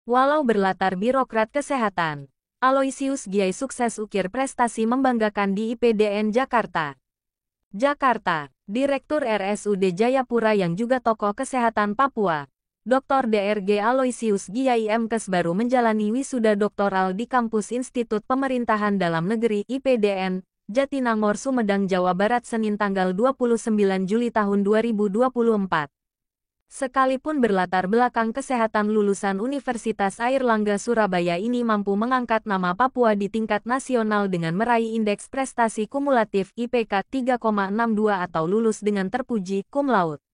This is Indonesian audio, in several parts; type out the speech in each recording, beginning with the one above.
Walau berlatar birokrat kesehatan, Aloysius Giai sukses ukir prestasi membanggakan di IPDN Jakarta. Jakarta, Direktur RSUD Jayapura yang juga tokoh kesehatan Papua, Dr. DRG Aloysius Giai Mkes baru menjalani wisuda doktoral di kampus Institut Pemerintahan Dalam Negeri IPDN, Jatinangor, Sumedang, Jawa Barat Senin tanggal 29 Juli tahun 2024. Sekalipun berlatar belakang kesehatan lulusan Universitas Airlangga Surabaya ini mampu mengangkat nama Papua di tingkat nasional dengan meraih indeks prestasi kumulatif IPK 3,62 atau lulus dengan terpuji cum laude.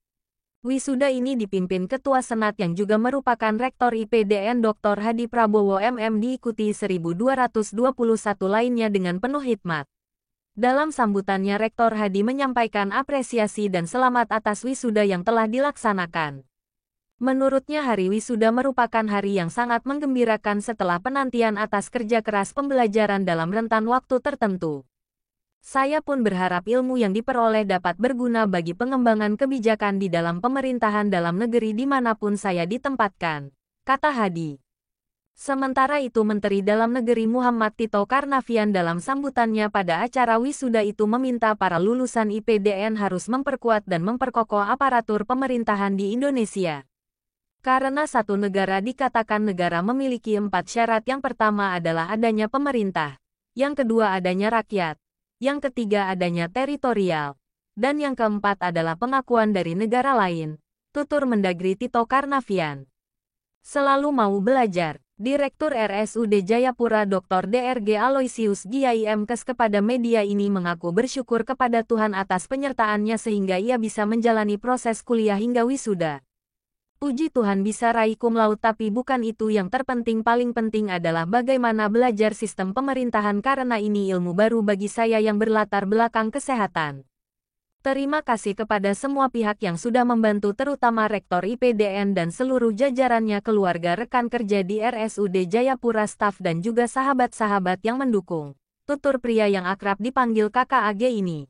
Wisuda ini dipimpin Ketua Senat yang juga merupakan Rektor IPDN Dr. Hadi Prabowo MM diikuti 1.221 lainnya dengan penuh hikmat. Dalam sambutannya Rektor Hadi menyampaikan apresiasi dan selamat atas wisuda yang telah dilaksanakan. Menurutnya hari wisuda merupakan hari yang sangat menggembirakan setelah penantian atas kerja keras pembelajaran dalam rentan waktu tertentu. Saya pun berharap ilmu yang diperoleh dapat berguna bagi pengembangan kebijakan di dalam pemerintahan dalam negeri dimanapun saya ditempatkan, kata Hadi. Sementara itu Menteri Dalam Negeri Muhammad Tito Karnavian dalam sambutannya pada acara wisuda itu meminta para lulusan IPDN harus memperkuat dan memperkokoh aparatur pemerintahan di Indonesia. Karena satu negara dikatakan negara memiliki 4 syarat. Yang pertama adalah adanya pemerintah, yang kedua adanya rakyat, yang ketiga adanya teritorial, dan yang keempat adalah pengakuan dari negara lain, tutur Mendagri Tito Karnavian. Selalu mau belajar, Direktur RSUD Jayapura Dr. DRG Aloysius Giai Mkes kepada media ini mengaku bersyukur kepada Tuhan atas penyertaannya sehingga ia bisa menjalani proses kuliah hingga wisuda. Puji Tuhan bisa raih cum laude, tapi bukan itu yang terpenting. Paling penting adalah bagaimana belajar sistem pemerintahan karena ini ilmu baru bagi saya yang berlatar belakang kesehatan. Terima kasih kepada semua pihak yang sudah membantu, terutama Rektor IPDN dan seluruh jajarannya, keluarga, rekan kerja di RSUD Jayapura, staf dan juga sahabat-sahabat yang mendukung, tutur pria yang akrab dipanggil KKAG ini.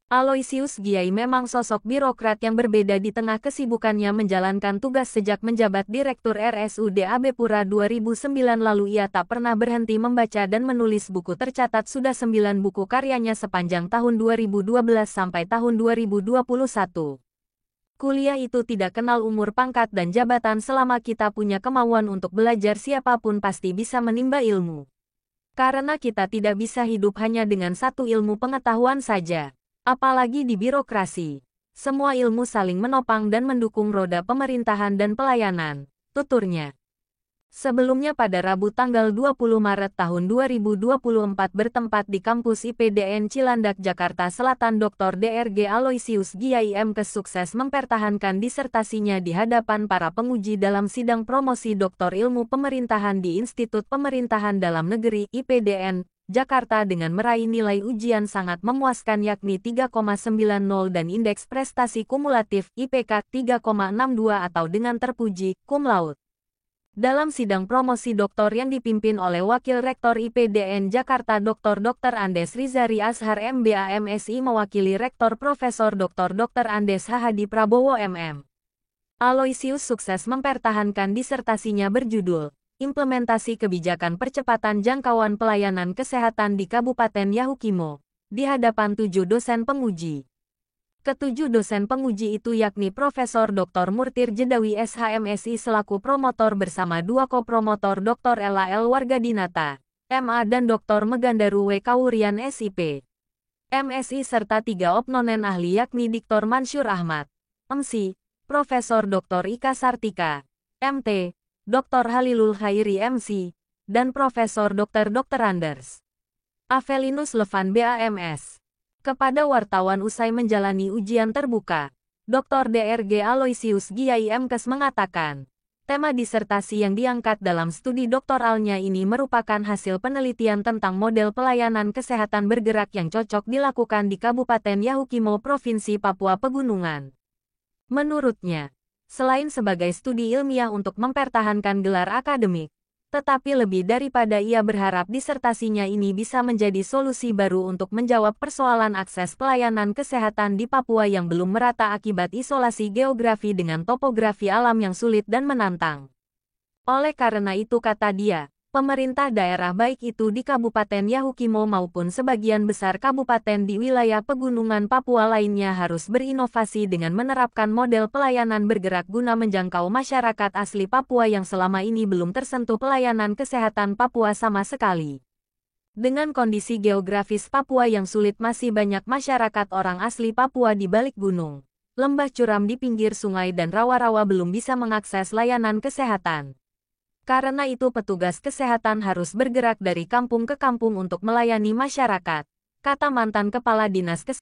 Aloysius Giai memang sosok birokrat yang berbeda di tengah kesibukannya menjalankan tugas sejak menjabat Direktur RSUD Abepura 2009 lalu. Ia tak pernah berhenti membaca dan menulis buku, tercatat sudah 9 buku karyanya sepanjang tahun 2012 sampai tahun 2021. Kuliah itu tidak kenal umur, pangkat, dan jabatan. Selama kita punya kemauan untuk belajar, siapapun pasti bisa menimba ilmu. Karena kita tidak bisa hidup hanya dengan satu ilmu pengetahuan saja. Apalagi di birokrasi. Semua ilmu saling menopang dan mendukung roda pemerintahan dan pelayanan, tuturnya. Sebelumnya pada Rabu tanggal 20 Maret tahun 2024 bertempat di kampus IPDN Cilandak, Jakarta Selatan, Dr. DRG Aloysius Giai Mkes sukses mempertahankan disertasinya di hadapan para penguji dalam sidang promosi Doktor Ilmu Pemerintahan di Institut Pemerintahan Dalam Negeri IPDN, Jakarta dengan meraih nilai ujian sangat memuaskan yakni 3,90 dan indeks prestasi kumulatif IPK 3,62 atau dengan terpuji cum laude. Dalam sidang promosi doktor yang dipimpin oleh Wakil Rektor IPDN Jakarta Dr. Andes Rizari Azhar MBA MSI mewakili Rektor Profesor Dr. Andes Hadi Prabowo MM. Aloysius sukses mempertahankan disertasinya berjudul Implementasi Kebijakan Percepatan Jangkauan Pelayanan Kesehatan di Kabupaten Yahukimo, di hadapan 7 dosen penguji. Ketujuh dosen penguji itu yakni Profesor Dr. Murtir Jedawi SHMSI selaku promotor bersama 2 kopromotor Dr. LAL Wargadinata, MA dan Dr. Megandaru W. Kaurian SIP, MSI serta 3 opnonen ahli yakni Dr. Mansur Ahmad, MC, Profesor Dr. Ika Sartika, MT, Dr. Halilul Khairi MC, dan Profesor Dr. Anders Avelinus Levan BAMS. Kepada wartawan usai menjalani ujian terbuka, Dr. DRG Aloysius Giai Mkes mengatakan, tema disertasi yang diangkat dalam studi doktoralnya ini merupakan hasil penelitian tentang model pelayanan kesehatan bergerak yang cocok dilakukan di Kabupaten Yahukimo, Provinsi Papua Pegunungan. Menurutnya, selain sebagai studi ilmiah untuk mempertahankan gelar akademik, tetapi lebih daripada ia berharap disertasinya ini bisa menjadi solusi baru untuk menjawab persoalan akses pelayanan kesehatan di Papua yang belum merata akibat isolasi geografi dengan topografi alam yang sulit dan menantang. Oleh karena itu kata dia, pemerintah daerah baik itu di Kabupaten Yahukimo maupun sebagian besar kabupaten di wilayah pegunungan Papua lainnya harus berinovasi dengan menerapkan model pelayanan bergerak guna menjangkau masyarakat asli Papua yang selama ini belum tersentuh pelayanan kesehatan Papua sama sekali. Dengan kondisi geografis Papua yang sulit, masih banyak masyarakat orang asli Papua di balik gunung, lembah curam di pinggir sungai dan rawa-rawa belum bisa mengakses layanan kesehatan. Karena itu petugas kesehatan harus bergerak dari kampung ke kampung untuk melayani masyarakat, kata mantan Kepala Dinas Kesehatan.